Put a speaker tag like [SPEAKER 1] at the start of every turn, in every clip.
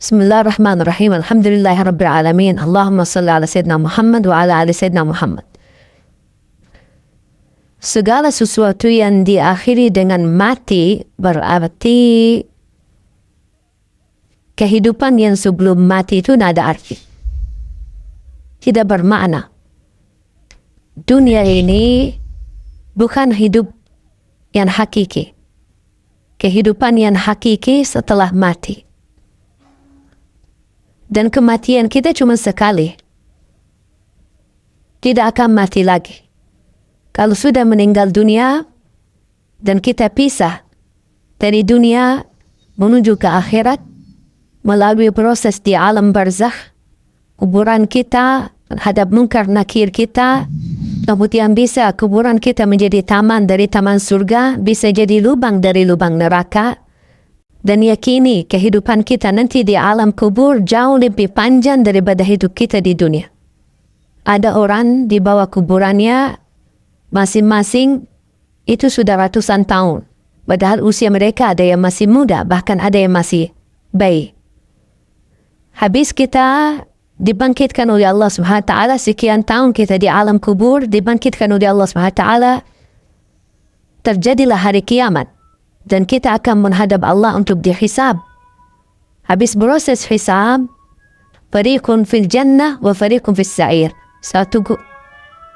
[SPEAKER 1] Bismillahirrahmanirrahim. Alhamdulillahirabbil alamin. Allahumma shalli ala sayyidina Muhammad wa ala ali sayyidina Muhammad. Segala sesuatu yang diakhiri dengan mati berarti kehidupan yang sebelum mati itu tidak ada arti. Tidak bermakna. Dunia ini bukan hidup yang hakiki. Kehidupan yang hakiki setelah mati. Dan kematian kita cuma sekali. Tidak akan mati lagi. Kalau sudah meninggal dunia dan kita pisah dari dunia menuju ke akhirat melalui proses di alam barzakh, kuburan kita, hadap munkar nakir kita, kemudian bisa kuburan kita menjadi taman dari taman surga, bisa jadi lubang dari lubang neraka. Dan yakini kehidupan kita nanti di alam kubur jauh lebih panjang daripada hidup kita di dunia. Ada orang di bawah kuburannya masing-masing itu sudah ratusan tahun. Padahal usia mereka ada yang masih muda, bahkan ada yang masih bayi. Habis kita dibangkitkan oleh Allah SWT, sekian tahun kita di alam kubur, dibangkitkan oleh Allah SWT, terjadilah hari kiamat. Dan kita akan menghadap Allah untuk dihisab. Habis proses hisab, fariqun fil jannah wa fariqun fis sa'ir. Satu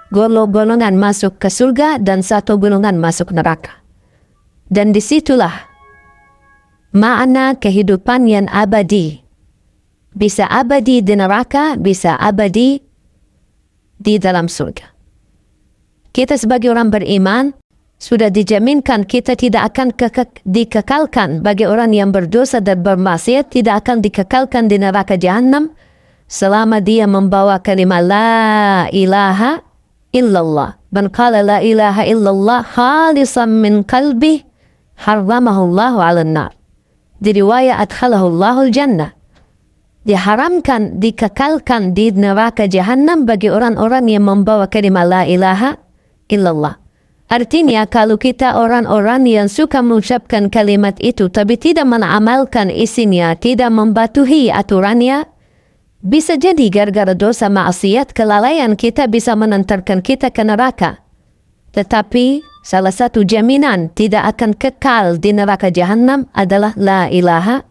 [SPEAKER 1] golongan masuk ke surga dan satu golongan masuk neraka. Dan disitulah makna kehidupan yang abadi. Bisa abadi di neraka, bisa abadi di dalam surga. Kita sebagai orang beriman sudah dijaminkan kita tidak akan dikekalkan bagi orang yang berdosa dan bermaksiat, tidak akan dikekalkan di neraka Jahannam selama dia membawa kalimat la ilaha illallah. Man qala la ilaha illallah khalisan min qalbi harramahullahu 'alan nar. Di riwayat adkhalahullahu al-jannah. Diharamkan, dikekalkan di neraka Jahannam bagi orang-orang yang membawa kalimat la ilaha illallah. Artinya kalau kita orang-orang yang suka mengucapkan kalimat itu tapi tidak mengamalkan isinya, tidak mematuhi aturannya, bisa jadi gara-gara dosa maksiat kelalaian kita bisa mengantarkan kita ke neraka. Tetapi salah satu jaminan tidak akan kekal di neraka Jahannam adalah la ilaha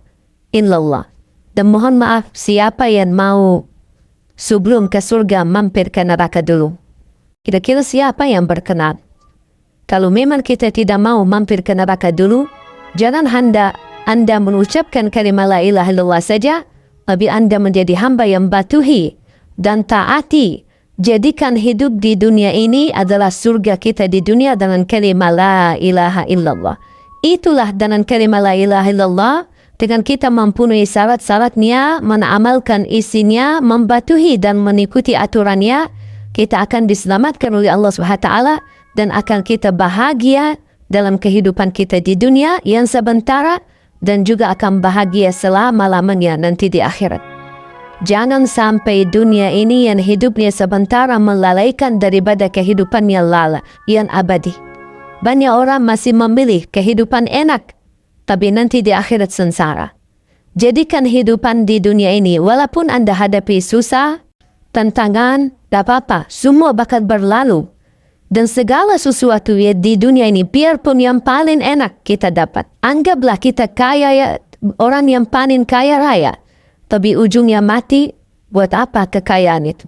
[SPEAKER 1] illallah. Dan mohon maaf siapa yang mau sebelum ke surga mampir ke neraka dulu. Kira-kira siapa yang berkenan? Kalau memang kita tidak mau mampir ke neraka dulu, jangan Anda mengucapkan kalimat la ilaha illallah saja, tapi Anda menjadi hamba yang patuhi dan taati. Jadikan hidup di dunia ini adalah surga kita di dunia dengan kalimat la ilaha illallah. Itulah dengan kalimat la ilaha illallah, dengan kita mempunyai syarat-syaratnya, mengamalkan isinya, mematuhi dan mengikuti aturannya, kita akan diselamatkan oleh Allah SWT. Dan akan kita bahagia dalam kehidupan kita di dunia yang sementara dan juga akan bahagia selama-lamanya nanti di akhirat. Jangan sampai dunia ini yang hidupnya sementara melalaikan daripada kehidupan yang abadi. Banyak orang masih memilih kehidupan enak, tapi nanti di akhirat sengsara. Jadikan hidupan di dunia ini, walaupun Anda hadapi susah, tantangan, tak apa-apa, semua bakal berlalu. Dan segala sesuatu ya di dunia ini, biarpun yang paling enak kita dapat. Anggaplah kita kaya ya, orang yang paling kaya raya. Tapi ujungnya mati, buat apa kekayaan itu?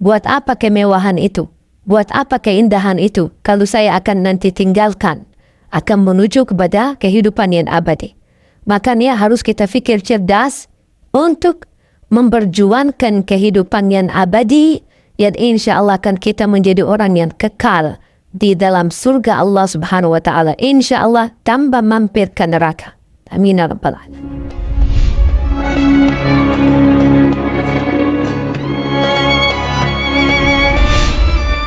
[SPEAKER 1] Buat apa kemewahan itu? Buat apa keindahan itu? Kalau saya akan nanti tinggalkan, akan menuju kepada kehidupan yang abadi. Makanya harus kita fikir cerdas untuk memperjuangkan kehidupan yang abadi, yang insya Allah akan kita menjadi orang yang kekal di dalam surga Allah Subhanahu wa Ta'ala. Insya Allah tanpa mampir ke neraka. Amin ya rabbal alamin.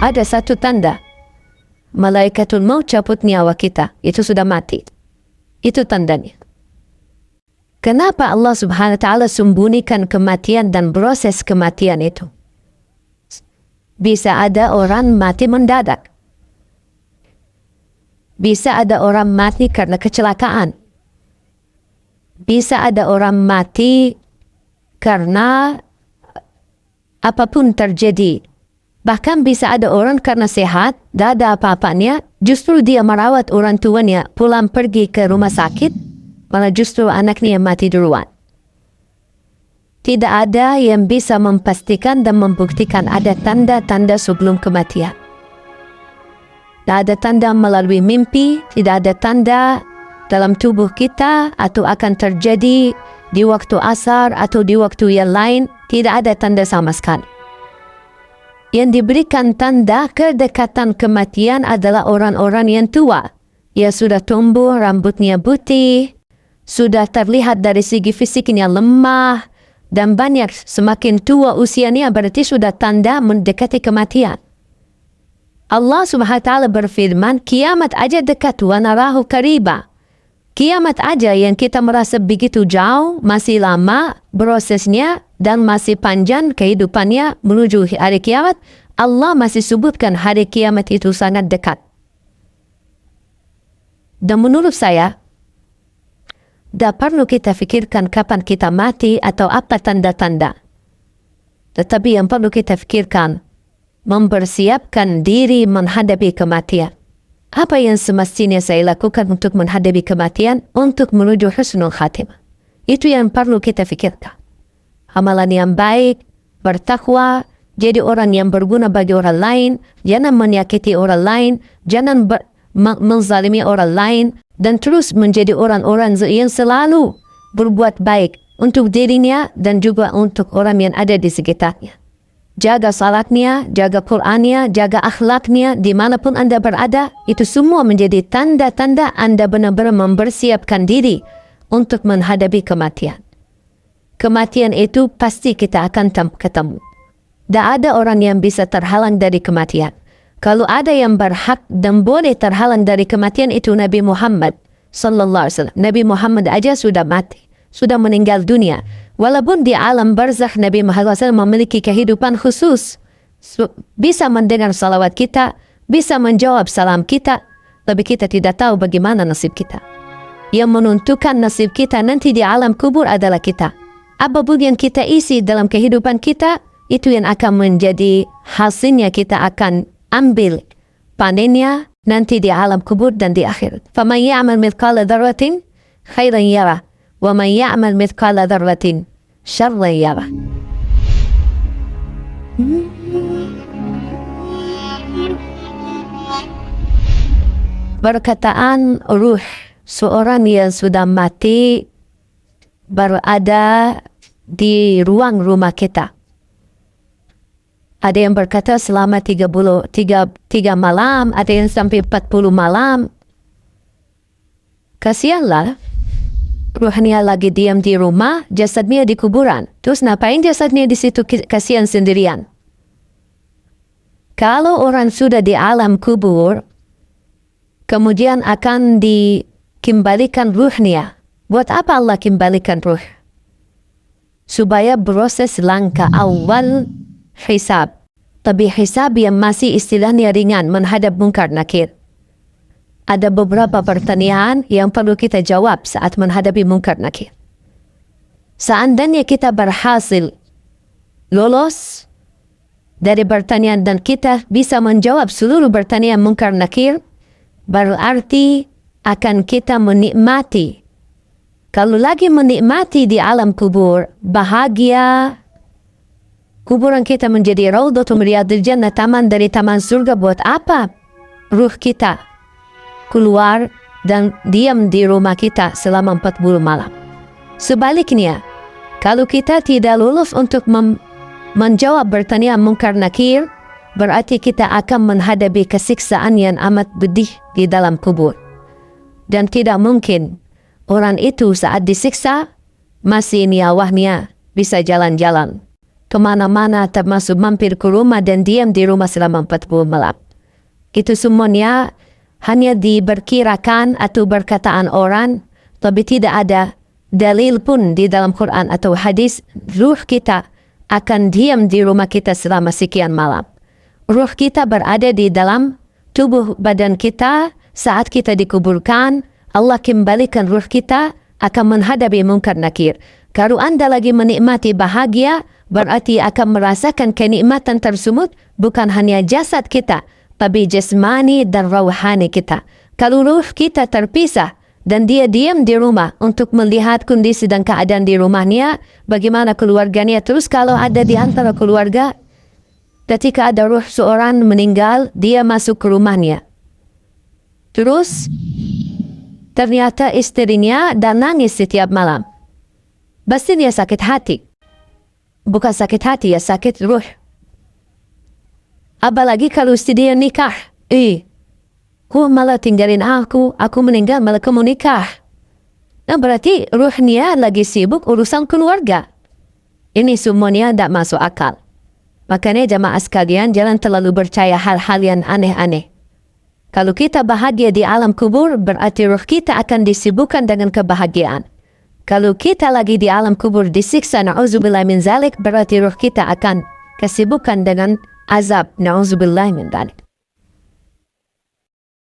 [SPEAKER 1] Ada satu tanda malaikatul maut cabut nyawa kita, itu sudah mati. Itu tandanya. Kenapa Allah Subhanahu wa Ta'ala sembunyikan kematian dan proses kematian itu? Bisa ada orang mati mendadak. Bisa ada orang mati karena kecelakaan. Bisa ada orang mati karena apapun terjadi. Bahkan bisa ada orang karena sehat, tidak ada apa-apanya, justru dia merawat orang tuanya, pulang pergi ke rumah sakit, malah justru anaknya yang mati duluan. Tidak ada yang bisa memastikan dan membuktikan ada tanda-tanda sebelum kematian. Tidak ada tanda melalui mimpi, tidak ada tanda dalam tubuh kita atau akan terjadi di waktu asar atau di waktu yang lain, tidak ada tanda sama sekali. Yang diberikan tanda kedekatan kematian adalah orang-orang yang tua, yang sudah tumbuh, rambutnya putih, sudah terlihat dari segi fisiknya lemah, dan banyak semakin tua usianya berarti sudah tanda mendekati kematian. Allah Subhanahu wa ta'ala berfirman, kiamat aja dekat, wa narahu qariba. Kiamat aja yang kita merasa begitu jauh, masih lama prosesnya dan masih panjang kehidupannya menuju hari kiamat, Allah masih sebutkan hari kiamat itu sangat dekat. Dan menurut saya, tidak perlu kita fikirkan kapan kita mati atau apa tanda-tanda. Tetapi yang perlu kita fikirkan, mempersiapkan diri menghadapi kematian. Apa yang semestinya saya lakukan untuk menghadapi kematian, untuk menuju husnul khatimah. Itu yang perlu kita fikirkan. Amalan yang baik, bertakwa, jadi orang yang berguna bagi orang lain, jangan menyakiti orang lain, jangan menzalimi orang lain, dan terus menjadi orang-orang yang selalu berbuat baik untuk dirinya dan juga untuk orang yang ada di sekitarnya. Jaga salatnya, jaga Qur'annya, jaga akhlaknya, dimanapun Anda berada, itu semua menjadi tanda-tanda Anda benar-benar mempersiapkan diri untuk menghadapi kematian. Kematian itu pasti kita akan ketemu. Tidak ada orang yang bisa terhalang dari kematian. Kalau ada yang berhak dan boleh terhalang dari kematian, itu Nabi Muhammad sallallahu alaihi wasallam. Nabi Muhammad aja sudah mati, sudah meninggal dunia. Walaupun di alam barzakh Nabi Muhammad SAW memiliki kehidupan khusus, bisa mendengar salawat kita, bisa menjawab salam kita, tapi kita tidak tahu bagaimana nasib kita. Yang menentukan nasib kita nanti di alam kubur adalah kita. Apapun yang kita isi dalam kehidupan kita, itu yang akan menjadi hasilnya, kita akan ambil panennya nanti di alam kubur dan di akhirat. فَمَنْ يَعْمَلْ مِثْقَالَ ذَرَّةٍ خَيْرًا يَرَهُ وَمَنْ يَعْمَلْ مِثْقَالَ ذَرَّةٍ شَرًّا يَرَهُ. Perkataan ruh seorang yang sudah mati berada di ruang rumah kita. Ada yang berkata selama 3 malam, ada yang sampai 40 malam. Kasihanlah, ruhnya lagi diam di rumah, jasadnya di kuburan. Terus ngapain jasadnya di situ, kasihan sendirian? Kalau orang sudah di alam kubur, kemudian akan dikembalikan ruhnya. Buat apa Allah kembalikan ruh? Supaya proses langkah awal hisab. Tapi hisab yang masih istilahnya ringan, menghadap munkar nakir. Ada beberapa pertanyaan yang perlu kita jawab saat menghadapi munkar nakir. Seandainya kita berhasil lolos dari pertanyaan dan kita bisa menjawab seluruh pertanyaan munkar nakir, berarti akan kita menikmati. Kalau lagi menikmati di alam kubur, bahagia. Kuburan kita menjadi raudhatun riyadil jannah, taman dari taman surga. Buat apa ruh kita keluar dan diam di rumah kita selama 40 malam? Sebaliknya, kalau kita tidak lulus untuk menjawab pertanyaan munkar nakir, berarti kita akan menghadapi kesiksaan yang amat pedih di dalam kubur. Dan tidak mungkin orang itu saat disiksa masih nyawanya bisa jalan-jalan kemana-mana, termasuk mampir ke rumah dan diam di rumah selama 40 malam. Itu semuanya hanya diperkirakan atau perkataan orang, tapi tidak ada dalil pun di dalam Quran atau hadis ruh kita akan diam di rumah kita selama sekian malam. Ruh kita berada di dalam tubuh badan kita saat kita dikuburkan. Allah kembalikan ruh kita akan menghadapi munkar nakir. Kalau Anda lagi menikmati bahagia, berarti akan merasakan kenikmatan tersebut bukan hanya jasad kita, tapi jasmani dan rohani kita. Kalau ruh kita terpisah dan dia diam di rumah untuk melihat kondisi dan keadaan di rumahnya, bagaimana keluarganya, terus kalau ada di antara keluarga, ketika ada ruh seorang meninggal, dia masuk ke rumahnya. Terus, ternyata istrinya dan nangis setiap malam. Pasti dia sakit hati. Bukan sakit hati, ya sakit ruh. Apalagi kalau dia nikah. Malah tinggalin aku meninggal malah kamu nikah. Nah berarti ruhnya lagi sibuk urusan keluarga. Ini semuanya tidak masuk akal. Makanya jamaah sekalian, jangan terlalu percaya hal-hal yang aneh-aneh. Kalau kita bahagia di alam kubur, berarti ruh kita akan disibukkan dengan kebahagiaan. Kalau kita lagi di alam kubur disiksa, na'udzubillah min zalik, berarti ruh kita akan kesibukan dengan azab, na'udzubillah min zalik.